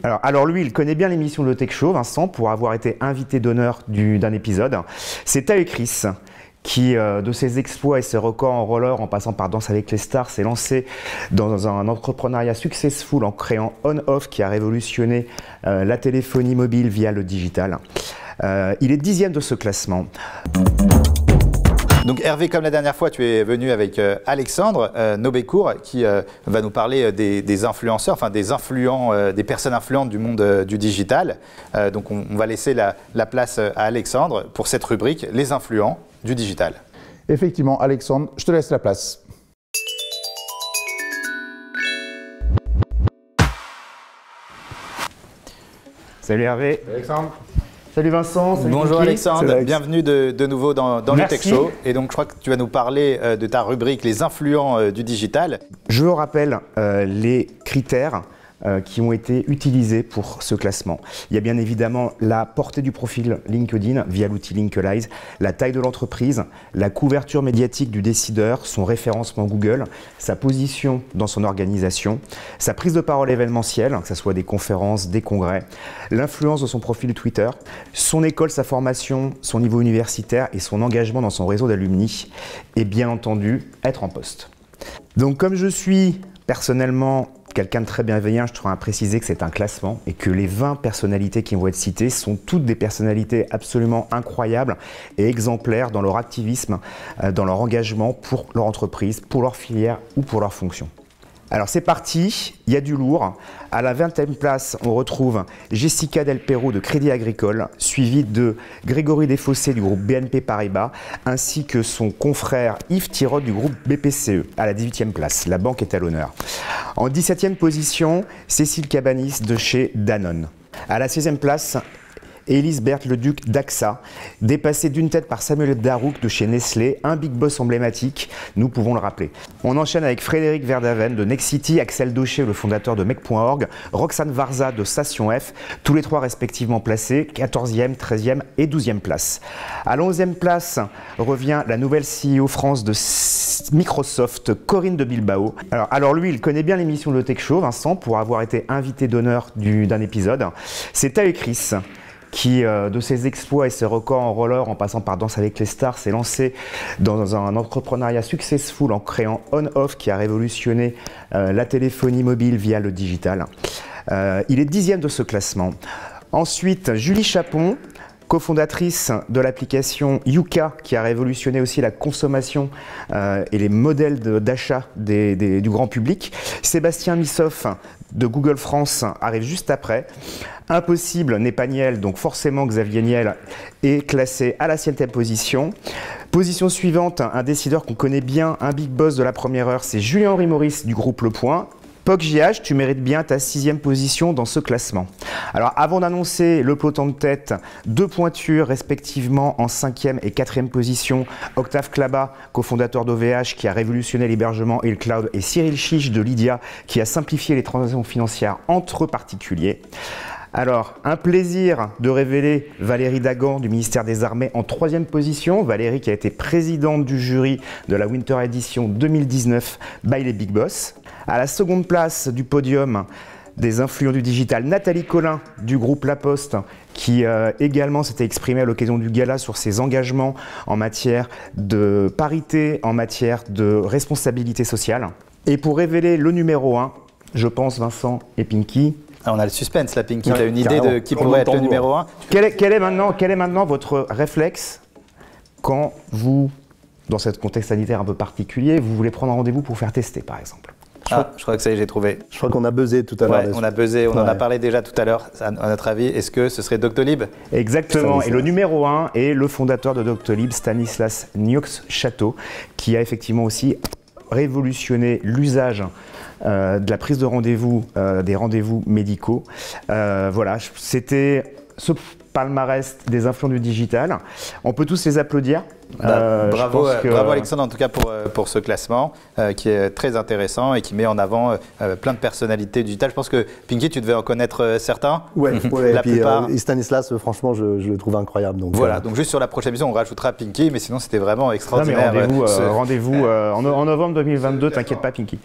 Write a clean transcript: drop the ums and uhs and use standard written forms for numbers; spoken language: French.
Alors lui, il connaît bien l'émission Le Tech Show, Vincent, pour avoir été invité d'honneur d'un épisode. C'est Tae Chris qui, de ses exploits et ses records en roller, en passant par Danse avec les stars, s'est lancé dans un entrepreneuriat successful en créant On-Off qui a révolutionné la téléphonie mobile via le digital. Il est 10e de ce classement. Donc Hervé, comme la dernière fois, tu es venu avec Alexandre Nobécourt qui va nous parler des influenceurs, enfin des influents, des personnes influentes du monde du digital. Donc on va laisser la place à Alexandre pour cette rubrique, les influents du digital. Effectivement, Alexandre, je te laisse la place. Salut Hervé. Salut Alexandre. Salut Vincent. Salut Bonjour Kiki. Alexandre, bienvenue de nouveau dans le Tech Show. Et donc je crois que tu vas nous parler de ta rubrique Les influents du digital. Je vous rappelle les critères qui ont été utilisés pour ce classement. Il y a bien évidemment la portée du profil LinkedIn via l'outil Linkalize, la taille de l'entreprise, la couverture médiatique du décideur, son référencement Google, sa position dans son organisation, sa prise de parole événementielle, que ce soit des conférences, des congrès, l'influence de son profil Twitter, son école, sa formation, son niveau universitaire et son engagement dans son réseau d'alumni, et bien entendu, être en poste. Donc comme je suis personnellement quelqu'un de très bienveillant, je tiens à préciser que c'est un classement et que les 20 personnalités qui vont être citées sont toutes des personnalités absolument incroyables et exemplaires dans leur activisme, dans leur engagement pour leur entreprise, pour leur filière ou pour leur fonction. Alors c'est parti, il y a du lourd. À la 20e place, on retrouve Jessica Del Perro de Crédit Agricole, suivie de Grégory Desfossés du groupe BNP Paribas, ainsi que son confrère Yves Tirot du groupe BPCE, à la 18e place. La banque est à l'honneur. En 17e position, Cécile Cabanis de chez Danone. À la 16e place, Élise Berthe Leduc d'AXA, dépassée d'une tête par Samuel Darouk de chez Nestlé, un big boss emblématique, nous pouvons le rappeler. On enchaîne avec Frédéric Verdaven de Nexity, Axel Daucher, le fondateur de Mec.org, Roxane Varza de Station F, tous les trois respectivement placés, 14e, 13e et 12e place. À la 11e place revient la nouvelle CEO France de Microsoft, Corinne de Bilbao. Alors lui, il connaît bien l'émission Le Tech Show, Vincent, pour avoir été invité d'honneur d'un épisode. C'est Tae Chris qui, de ses exploits et ses records en roller, en passant par Danse avec les stars, s'est lancé dans un entrepreneuriat successful en créant On-Off qui a révolutionné la téléphonie mobile via le digital. Il est 10e de ce classement. Ensuite, Julie Chapon, cofondatrice de l'application Yuka, qui a révolutionné aussi la consommation et les modèles d'achat du grand public. Sébastien Missoff de Google France arrive juste après. Impossible n'est pas Niel, donc forcément Xavier Niel est classé à la 7e position. Position suivante, un décideur qu'on connaît bien, un big boss de la première heure, c'est Julien-Henri Maurice du groupe Le Point. POC-JH, tu mérites bien ta 6e position dans ce classement. Alors avant d'annoncer le peloton de tête, deux pointures respectivement en 5e et 4e position, Octave Klaba, cofondateur d'OVH qui a révolutionné l'hébergement et le cloud, et Cyril Chiche de Lydia qui a simplifié les transactions financières entre particuliers. Alors, un plaisir de révéler Valérie Dagan du ministère des Armées en 3e position. Valérie qui a été présidente du jury de la Winter Edition 2019 by les Big Boss. À la seconde place du podium des influents du digital, Nathalie Collin du groupe La Poste qui également s'était exprimée à l'occasion du gala sur ses engagements en matière de parité, en matière de responsabilité sociale. Et pour révéler le numéro 1, je pense Vincent et Pinky, on a le suspense là, Pinky, tu as une idée de qui pourrait être le numéro 1? Quel est maintenant votre réflexe quand vous, dans ce contexte sanitaire un peu particulier, vous voulez prendre un rendez-vous pour faire tester par exemple? Je crois que ça y est, j'ai trouvé. Je crois qu'on a buzzé tout à l'heure. Ouais, on a buzzé, on en a parlé déjà tout à l'heure. À notre avis, est-ce que ce serait Doctolib? Exactement. Et le numéro 1 est le fondateur de Doctolib, Stanislas Niox-Chateau, qui a effectivement aussi révolutionné l'usage de la prise de rendez-vous, des rendez-vous médicaux. Voilà, c'était ce palmarès des influents du digital. On peut tous les applaudir. Bravo Alexandre en tout cas pour ce classement qui est très intéressant et qui met en avant plein de personnalités digitales. Je pense que Pinky, tu devais en connaître certains. Ouais, la plupart. Et Stanislas, franchement, je le trouve incroyable. Donc, voilà, donc juste sur la prochaine émission, on rajoutera Pinky, mais sinon c'était vraiment extraordinaire. Rendez-vous en novembre 2022, t'inquiète pas Pinky.